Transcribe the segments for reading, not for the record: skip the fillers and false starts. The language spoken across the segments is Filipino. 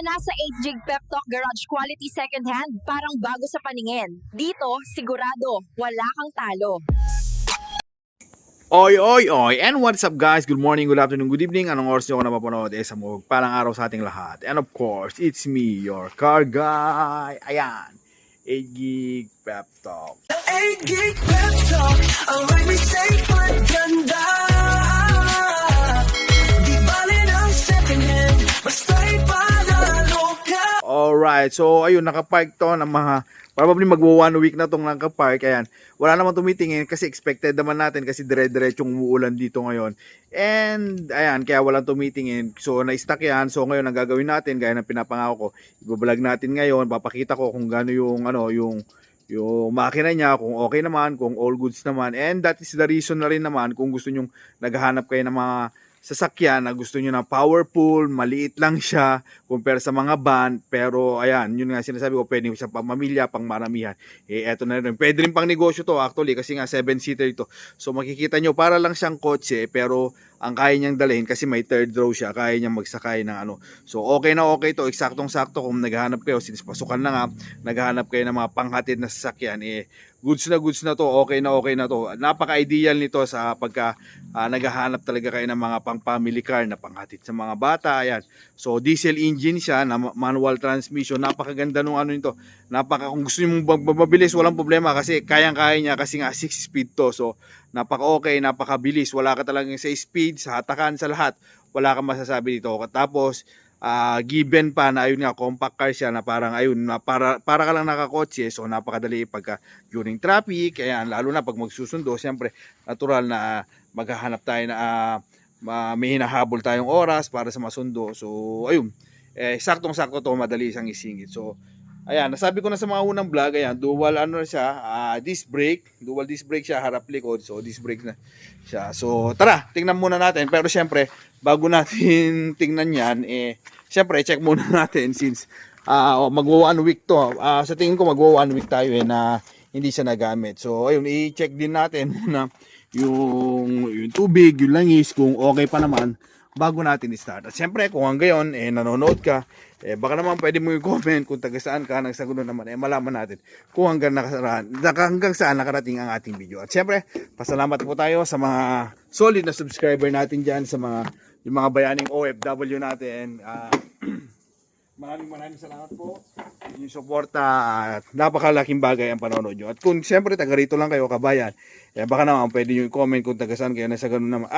na sa 8 Jig Pep Talk Garage Quality Second Hand, parang bago sa paningin. Dito, sigurado, wala kang talo. Oy, oy, oy. And what's up guys? Good morning, good afternoon, good evening. Anong oras nyo ako napapanood? Sa palang araw sa ating lahat. And of course, it's me, your car guy. Ayan. 8 Gig Pep Talk. 8 Gig Pep Talk, ang may may safe at ganda. Di bali ng second hand, basta'y panalo ka. Alright, so ayun, nakapark to ng mga, probably magwa 1 week na tong nakapark. Ayan, wala naman tumitingin kasi expected naman natin kasi dire-diretsong uulan dito ngayon. And ayan, kaya walang tumitingin. So na-stuck yan. So ngayon ang gagawin natin, gaya ng pinapangako ko, i-vlog natin ngayon, papakita ko kung gaano yung yung makina niya, kung okay naman, kung all goods naman. And that is the reason na rin naman kung gusto nyong naghahanap kayo ng mga sasakyan na gusto nyo na powerful, maliit lang siya compare sa mga van, pero ayan, yun nga sinasabi ko, pwede siya pang mamilya, pang maramihan. Eto na rin, pwede rin pang negosyo to actually kasi nga 7-seater ito. So makikita nyo, para lang siyang kotse, pero ang kaya niyang dalhin kasi may third row siya, kaya niyang magsakay ng ano. So okay na okay to, eksaktong-sakto kung naghahanap kayo, since pasukan na nga, naghahanap kayo ng mga panghatid na sasakyan, goods na to, okay na to. Napaka-ideal nito sa pagka naghahanap talaga kayo ng mga pang-family car na panghatid sa mga bata. Ayan. So diesel engine siya na manual transmission. Napakaganda nung ano nito. Kung gusto niyo mabilis, walang problema kasi kayang-kaya niya kasi nga 6 speed to. So napaka-okay, napakabilis. Wala ka talagang sa speed, sa hatakan, sa lahat. Wala kang masasabi dito. Tapos given pa na ayun nga, compact car siya na parang ayun, na para ka lang nakakotse. So napakadali pagka during traffic, ayan, lalo na pag magsusundo, siyempre natural na maghahanap tayo na may hinahabol tayong oras para sa masundo. So ayun, saktong-sakto to, madali siyang isingit. So ayan, nasabi ko na sa mga unang vlog, ayan, dual ano siya, dual disc brake siya, harap likod. So disc brake na siya. So tara, tingnan muna natin. Pero siyempre, bago natin tingnan yan, siyempre, check muna natin since magwa 1 week to. Sa tingin ko magwa 1 week tayo na hindi siya nagamit. So ayun, i-check din natin muna yung tubig, yung langis, kung okay pa naman bago natin i-start. At siyempre, kung hanggang ngayon nanonood ka, baka naman pwede mo i-comment kung taga saan ka, nang sagunan naman, malaman natin kung hanggang saan nakarating ang ating video. At siyempre, pasalamat po tayo sa mga solid na subscriber natin dyan, sa yung mga bayaning OFW natin. Maraming salamat po yung suporta, at napakalaking bagay ang panonood nyo. At kung siyempre taga rito lang kayo, kabayan, baka naman pwede nyo i-comment kung taga saan kayo, na sa ganun naman.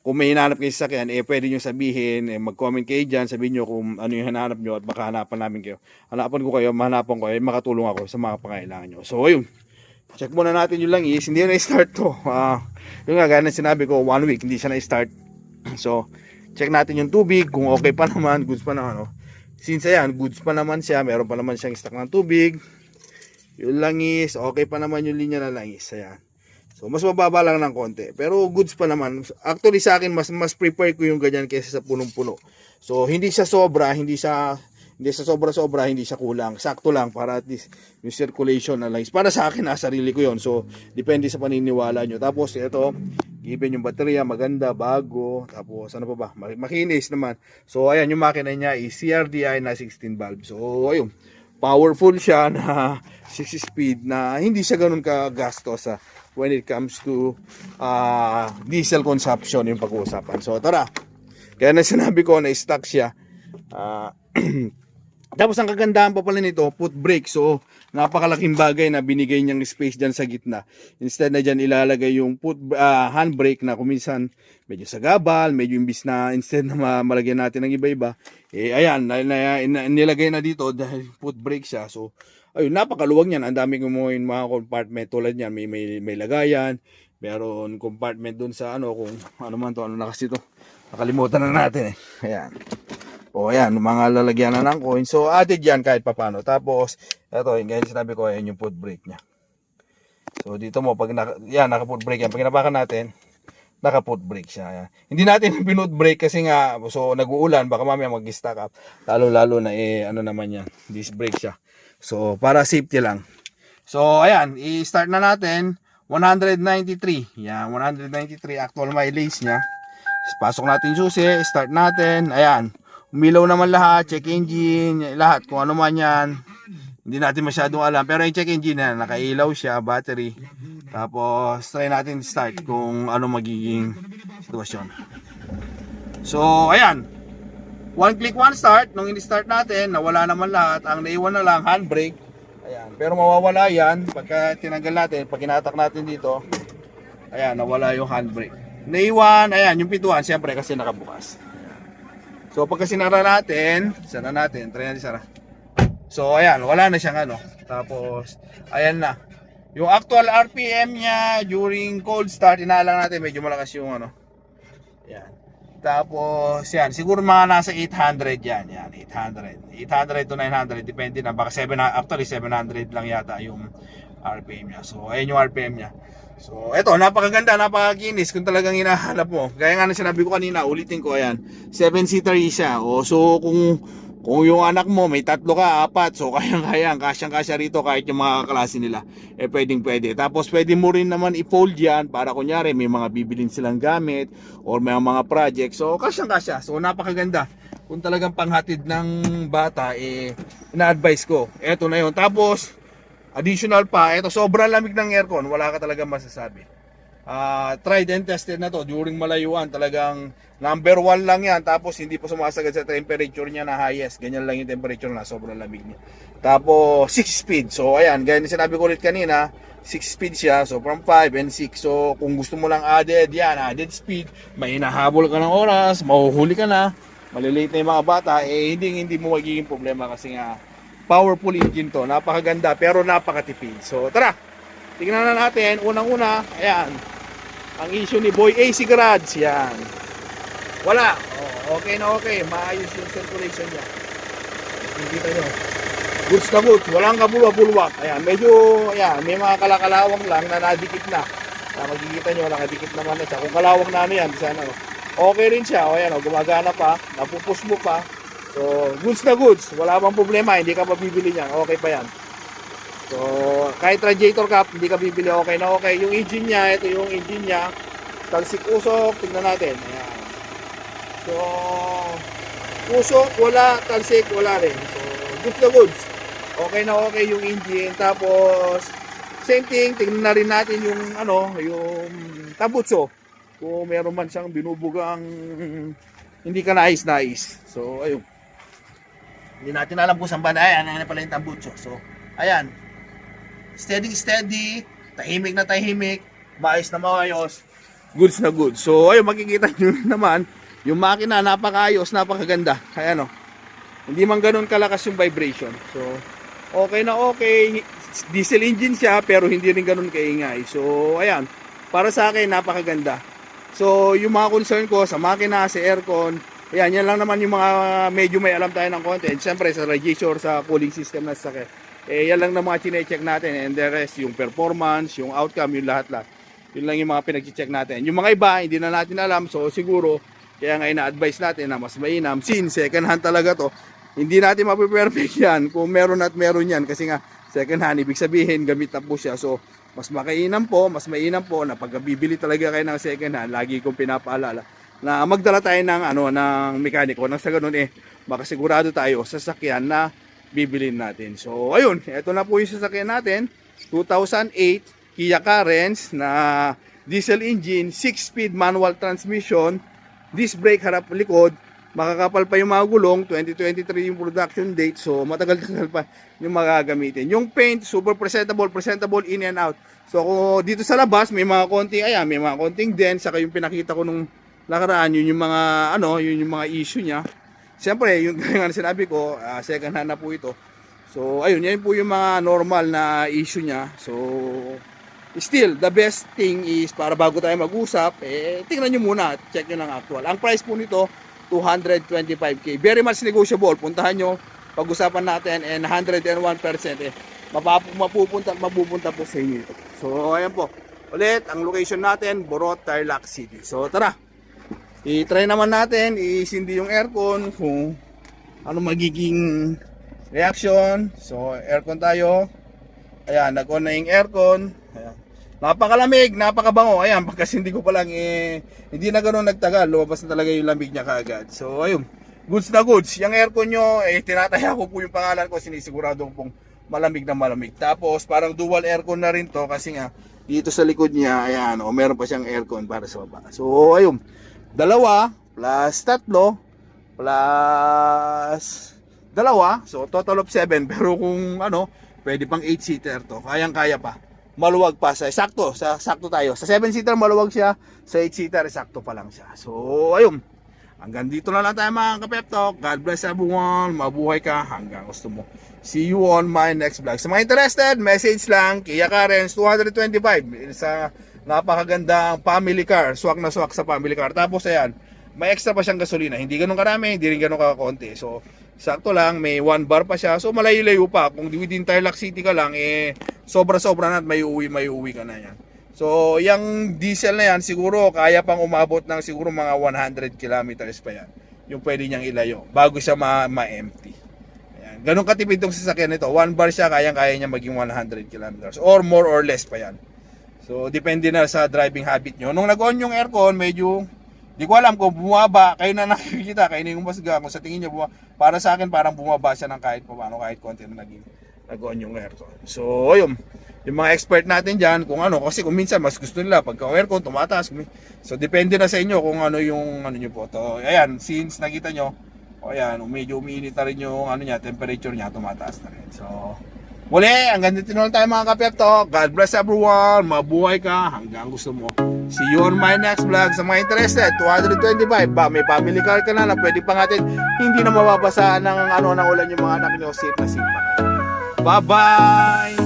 Kung may hinahanap kayo sa sakyan, pwede nyo sabihin, mag-comment kayo dyan, sabihin nyo kung ano yung hinahanap nyo, at baka hanapan namin kayo. Hanapan ko kayo, mahanapan ko, makatulong ako sa mga pangailangan nyo. So ayun, check muna natin yung langis. Hindi na i-start to. Yung nga, gaya na sinabi ko, 1 week, hindi siya na-start. So, check natin yung tubig, kung okay pa naman, goods pa naman. Since ayan, goods pa naman siya, meron pa naman siyang stock ng tubig. Yung langis, okay pa naman yung linya na langis. Ayan. So, mas mababa lang ng konti. Pero goods pa naman. Actually sa akin, mas prefer ko yung ganyan kaysa sa punong-puno. So, hindi siya sobra, hindi siya sobra-sobra, hindi siya kulang. Sakto lang para at least yung circulation na langis. Para sa akin, sarili ko yon. So, depende sa paniniwala nyo. Tapos, ito, given yung baterya, maganda, bago. Tapos, ano pa ba? Makinis naman. So, ayan, yung makina niya is CRDI na 16 valve. So, ayun. Powerful siya na 6 speed na hindi siya ganun kagastos when it comes to diesel consumption yung pag-uusapan. So tara, kaya na sinabi ko na stock siya. Tapos ang kagandahan pa pala nito, foot brake. So napakalaking bagay na binigay niyang space dyan sa gitna. Instead na dyan ilalagay yung handbrake na kuminsan medyo sagabal, medyo imbis na instead na malagyan natin ng iba-iba, ayan, nilagay na dito dahil foot brake siya. So ayun, napakaluwag niyan. Ang daming mga compartment tulad niyan. May lagayan, meron compartment dun sa kung ano man to, ano na kasi to, nakalimutan na natin ayan. O ayan, mga lalagyan na ng coin. So added yan kahit papano. Tapos ito, yung ganyan sinabi ko, ayan yung foot brake niya. So dito mo, pag naka-foot brake yan, pag inapakan natin, naka-foot brake siya. Ayan. Hindi natin pinut brake kasi nga, so nag-uulan, baka mamaya mag-stack up. Lalo na ano naman yan, disc brake siya. So para safety lang. So ayan, i-start na natin. 193. Yan, 193 actual mileage niya. Pasok natin yung susi, start natin. Ayan. umilaw naman lahat, check engine, lahat, kung ano man yan. Hindi natin masyadong alam. Pero yung check engine na, nakailaw siya, battery. Tapos, try natin start kung ano magiging sitwasyon. So, ayan. One click, one start. Nung in-start natin, nawala naman lahat. Ang naiwan na lang, handbrake. Ayan. Pero mawawala yan pagka tinanggal natin, pag kinatak natin dito. Ayan, nawala yung handbrake. Naiwan, ayan, yung pintuan, siyempre kasi nakabukas. So, pagka sinara natin, try natin sara. So, ayan, wala na siyang ano. Tapos, ayan na. Yung actual RPM niya during cold start, inaalang natin, medyo malakas yung ano. Ayan. Tapos, yan, siguro mga nasa 800 yan, 800. 800 to 900, depende na. Baka 700 lang yata yung RPM niya. So, ayan yung RPM niya. So, eto, napakaganda, napakakinis kung talagang hinahanap mo. Gaya nga na sinabi ko kanina, ulitin ko, ayan. 7-seater siya. O, so, kung yung anak mo, may 3 ka, 4, so kayang-kaya, kasyang-kasya rito kahit yung mga kaklase nila, pwedeng-pwede. Tapos, pwede mo rin naman i-fold yan para kunyari, may mga bibilin silang gamit or may mga project. So, kasyang-kasya. So, napakaganda. Kung talagang panghatid ng bata, ina-advise ko. Eto na yun. Tapos, additional pa, ito sobrang lamig ng aircon, wala ka talaga masasabi. Tried and tested na to during malayuan, talagang number 1 lang yan. Tapos hindi pa sumasagad sa temperature niya na highest, ganyan lang yung temperature na sobrang lamig niya. Tapos 6 speed, so ayan, gaya na sinabi ko ulit kanina, 6 speed siya, so from 5 and 6. So kung gusto mo lang added, yan, added speed, may hinahabol ka ng oras, mahuhuli ka na, malilate na yung mga bata, hindi mo magiging problema kasi nga powerful engine to, napakaganda pero napakatipid. So tara, tingnan na natin. Unang-una, ayan, ang issue ni Boy AC Garage, yan, wala. Okay na okay, maayos yung circulation niya. Kita nyo, goods na goods, walang kabulwa-bulwak. Ayan, medyo, ayan, may mga kalakalawang lang na nadikit na. Makikita nyo, nakadikit naman na siya. Kung kalawang na ano yan, sana, okay rin siya. O ayan, gumagana pa, napupus mo pa. So, goods na goods. Wala bang problema, hindi ka mabibili niyan. Okay pa yan. So, kahit radiator cap, hindi ka bibili, okay na okay. Yung engine niya, ito yung engine niya. Talsik usok, tignan natin. Ayan. So, usok, wala. Talsik, wala rin. So, goods na goods. Okay na okay yung engine. Tapos, same thing, tignan na rin natin yung, ano, yung tabutso. Kung meron man siyang binubugang hindi ka nais-nais. So, ayun. Hindi natin alam kung saan ba na. Ayan pala yung tambutso. So, ayan. Steady, tahimik na tahimik, maayos na maayos, goods na goods. So, ayun, makikita nyo naman, yung makina, napakaayos, napakaganda. Ayan o. Hindi man ganun kalakas yung vibration. So, okay na okay. Diesel engine siya, pero hindi rin ganun kaingay. So, ayan. Para sa akin, napakaganda. So, yung mga concern ko sa makina, sa aircon, yan lang naman yung mga medyo may alam tayo ng konti. And syempre, sa radiator, sa cooling system na sakit. Yan lang na mga chine-check natin. And the rest, yung performance, yung outcome, yung lahat-lahat. Yun lang yung mga pinag-check natin. Yung mga iba, hindi na natin alam. So, siguro, kaya nga ina-advise natin na mas mainam. Since second hand talaga to, hindi natin mapiperfect yan kung meron at meron yan. Kasi nga, second hand, ibig sabihin, gamit na po siya. So, mas mainam po na pag bibili talaga kayo ng second hand, lagi kong pinapaalala na magdala tayo ng ng mekaniko nang sa ganun baka sigurado tayo sa sasakyan na bibilin natin. So ayun, ito na po yung sasakyan natin, 2008 Kia Carens na diesel engine, 6-speed manual transmission, disc brake harap likod, makakapal pa yung mga gulong, 2023 yung production date, so matagal-tagal pa yung magagamitin. Yung paint, super presentable in and out. So kung dito sa labas, may mga konting dent, saka yung pinakita ko nung nakaraan, yun yung mga yun yung mga issue niya. Siyempre, yung nga sinabi ko, second hand na po ito. So ayun, yan po yung mga normal na issue niya. So still, the best thing is, para bago tayo mag-usap, tingnan nyo muna, check nyo ng actual. Ang price po nito, 225k. Very much negotiable. Puntahan nyo, pag-usapan natin, and 101% mapupunta po sa inyo. So ayan po. Ulit, ang location natin, Borot, Tarlac City. So tara, i-try naman natin, isindi yung aircon, kung ano magiging reaction. So aircon tayo. Ayan, nag-on na yung aircon. Ayan. Napakalamig, napakabango. Ayan, pagkasindi ko pa lang, hindi na ganoon nagtagal, lumabas na talaga yung lamig niya kaagad. So ayun, goods na goods. Yung aircon nyo, tinataya ko po yung pangalan ko, sinisigurado ko pong malamig na malamig. Tapos parang dual aircon na rin to kasi nga dito sa likod niya, ayan, meron pa siyang aircon para sa baba. So ayun, 2 plus 3 plus 2, so total of 7. Pero kung pwede pang 8-seater to, kayang-kaya pa. Maluwag pa sakto tayo. Sa 7-seater maluwag siya, sa 8-seater sakto pa lang siya. So ayun, hanggang dito na lang tayo mga ka-Pep Talk. God bless everyone, mabuhay ka hanggang gusto mo. See you on my next vlog. Sa mga interested, message lang, Kia Carens 225 sa napakagandang family car, swak na swak sa family car. Tapos ayan, may extra pa siyang gasolina, hindi ganun karami, hindi rin ganun kakakonti. So sakto lang, may 1 bar pa siya. So malayo-layo pa. Kung within Tarlac City ka lang, sobra-sobra na at may uwi ka na yan. So yung diesel na yan, siguro kaya pang umabot ng siguro mga 100 kilometers pa yan. Yung pwede niyang ilayo bago siya ma-empty. Ayan. Ganun katipid itong sasakyan nito. 1 bar siya, kayang-kaya niya maging 100 kilometers or more or less pa yan. So depende na sa driving habit nyo. Nung nag-on yung aircon, medyo di ko alam kung bumaba, kayo na nakikita, kayo na yung masga, kung sa tingin niya para sa akin parang bumaba siya ng kahit paano, kahit konti na nag-on yung aircon. So, ayun, yung mga expert natin dyan, kung kasi kung minsan mas gusto nila, pagka aircon, tumataas. So, depende na sa inyo kung yung nyo po. To, ayan, since nakita nyo, ayan, medyo umiinit na rin yung temperature niya, tumataas na rin. So, muli, hanggang dito na lang tayo mga ka-Pep Talk. God bless everyone, mabuhay ka hanggang gusto mo. See you on my next vlog. Sa mga interested, 225 ba, may family car ka na pwede pa natin hindi na mababasa ng ng ulan yung mga anak nyo. Safe na safe pa kayo. Bye-bye!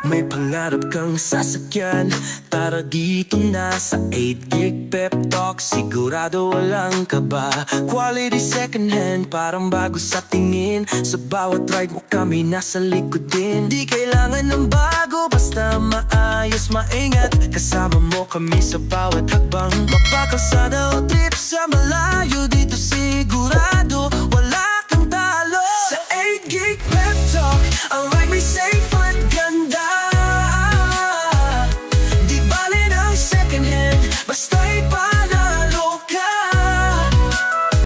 May pangarap kang sasakyan, tara dito na sa 8 Pep Talk. Sigurado walang kaba, quality second hand, parang bago sa tingin. Sa bawat ride mo kami nasa likod din. Di kailangan ng bago, basta maayos, maingat. Kasama mo kami sa bawat hakbang. Mapakalsada